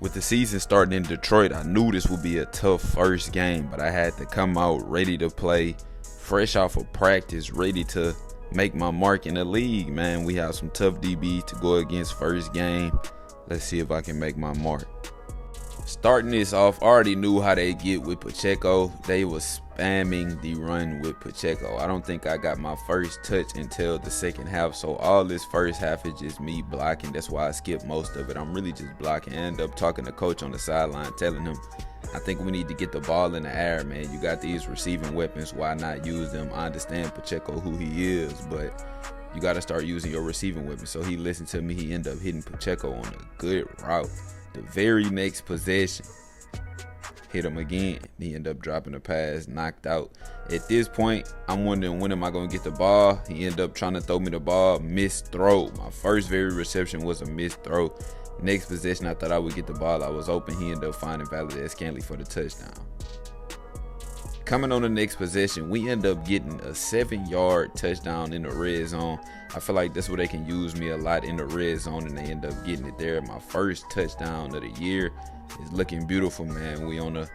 With the season starting in Detroit, I knew this would be a tough first game, but I had to come out ready to play, fresh off of practice, ready to make my mark in the league, man. We have some tough DBs to go against first game. Let's see if I can make my mark. Starting this off, I already knew how they get with Pacheco. They was spamming the run with Pacheco. I don't think I got my first touch until the second half, so all this first half is just me blocking. That's why I skipped most of it. I'm really just blocking. I end up talking to coach on the sideline, telling him, I think we need to get the ball in the air, man. You got these receiving weapons. Why not use them? I understand Pacheco, who he is, but you got to start using your receiving weapons. So he listened to me. He ended up hitting Pacheco on a good route. The very next possession, hit him again. He ended up dropping the pass, knocked out. At this point, I'm wondering, when am I going to get the ball? He ended up trying to throw me the ball, missed throw. My first very reception was a missed throw. Next possession, I thought I would get the ball. I was open. He ended up finding Valdez-Scantling for the touchdown. Coming on the next possession, we end up getting a 7-yard touchdown in the red zone. I feel like that's where they can use me a lot, in the red zone, and they end up getting it there. My first touchdown of the year is looking beautiful, man. We on a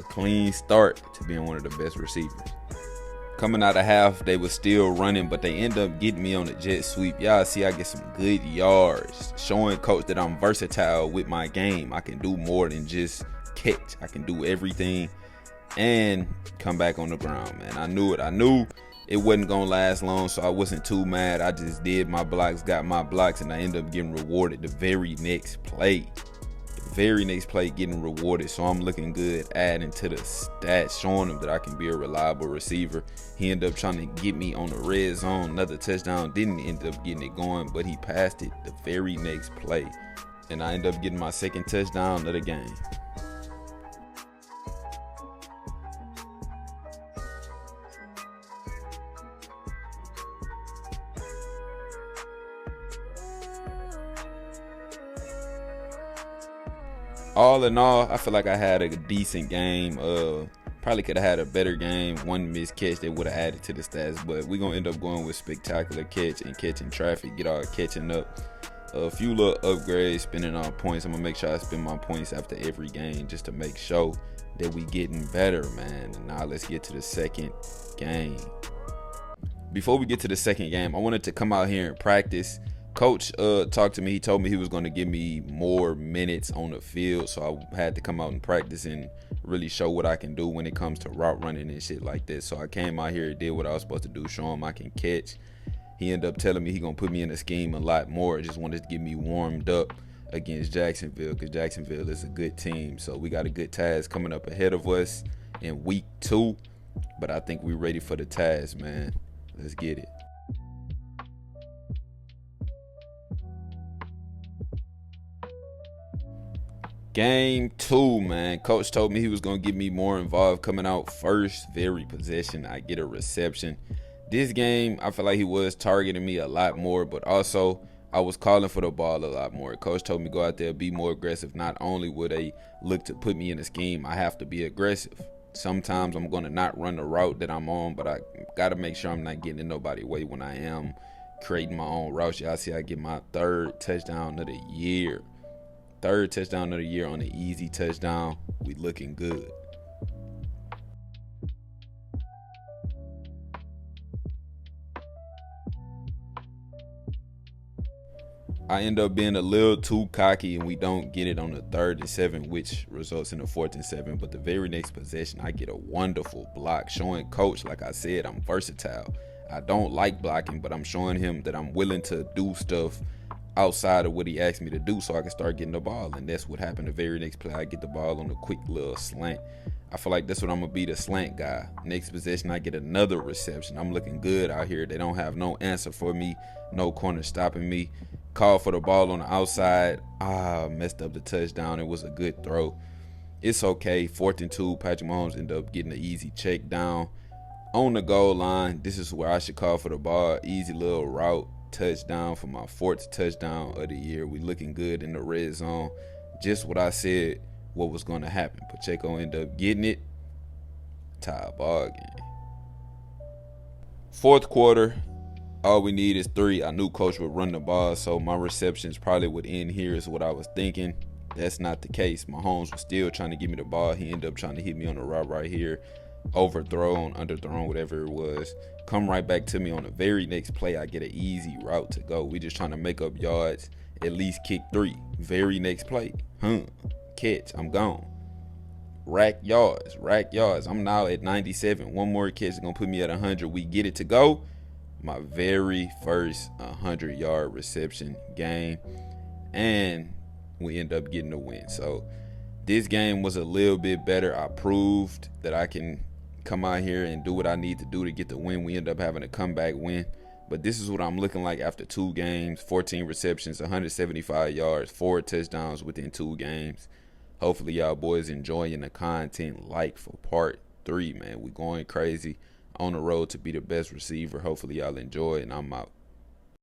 clean start to being one of the best receivers. Coming out of half, they were still running, but they end up getting me on the jet sweep. Y'all see I get some good yards, showing coach that I'm versatile with my game. I can do more than just catch. I can do everything and come back on the ground, man. I knew it. I knew it wasn't going to last long, so I wasn't too mad. I just did my blocks, got my blocks, and I ended up getting rewarded the very next play. Getting rewarded, so I'm looking good, adding to the stats, showing him that I can be a reliable receiver. He ended up trying to get me on the red zone. Another touchdown, didn't end up getting it going, but he passed it the very next play. And I ended up getting my second touchdown of the game. All in all, I feel like I had a decent game. Probably could have had a better game. One missed catch that would have added to the stats, but we're going to end up going with spectacular catch and catching traffic, get all catching up. A few little upgrades, spending on points. I'm going to make sure I spend my points after every game just to make sure that we getting better, man. And now let's get to the second game. Before we get to the second game, I wanted to come out here and practice. Coach talked to me. He told me he was going to give me more minutes on the field, so I had to come out and practice and really show what I can do when it comes to route running and shit like that. So I came out here and did what I was supposed to do, show him I can catch. He ended up telling me he going to put me in the scheme a lot more. Just wanted to get me warmed up against Jacksonville, because Jacksonville is a good team. So we got a good task coming up ahead of us in week 2, but I think we're ready for the task, man. Let's get it. Game 2, man. Coach told me he was going to get me more involved coming out first. Very possession, I get a reception. This game, I feel like he was targeting me a lot more, but also I was calling for the ball a lot more. Coach told me go out there, be more aggressive. Not only would they look to put me in a scheme, I have to be aggressive. Sometimes I'm going to not run the route that I'm on, but I got to make sure I'm not getting in nobody's way when I am creating my own routes. Y'all see I get my third touchdown of the year. Third touchdown of the year on an easy touchdown. We looking good. I end up being a little too cocky, and we don't get it on the 3rd and 7, which results in a 4th and 7. But the very next possession, I get a wonderful block, showing coach, like I said, I'm versatile. I don't like blocking, but I'm showing him that I'm willing to do stuff outside of what he asked me to do so I can start getting the ball. And that's what happened the very next play. I get the ball on a quick little slant. I feel like that's what I'm going to be, the slant guy. Next possession, I get another reception. I'm looking good out here. They don't have no answer for me, no corner stopping me. Call for the ball on the outside. Messed up the touchdown. It was a good throw. It's okay. 4th and 2. Patrick Mahomes ended up getting an easy check down on the goal line. This is where I should call for the ball. Easy little route. Touchdown for my 4th touchdown of the year. We looking good in the red zone. Just what I said what was going to happen. Pacheco ended up getting it. Tie ball game. 4th quarter. All we need is 3. I knew coach would run the ball, so my receptions probably would end here is what I was thinking. That's not the case. Mahomes was still trying to give me the ball. He ended up trying to hit me on the route right here. Overthrown, underthrown, whatever it was. Come right back to me on the very next play. I get an easy route to go. We just trying to make up yards. At least kick 3. Very next play. Catch. I'm gone. Rack yards. I'm now at 97. One more catch is going to put me at 100. We get it to go. My very first 100-yard reception game. And we end up getting a win. So this game was a little bit better. I proved that I can come out here and do what I need to do to get the win. We end up having a comeback win. But this is what I'm looking like after 2 games, 14 receptions, 175 yards, 4 touchdowns within 2 games. Hopefully y'all boys enjoying the content. Like for part 3, man. We going crazy on the road to be the best receiver. Hopefully y'all enjoy, and I'm out.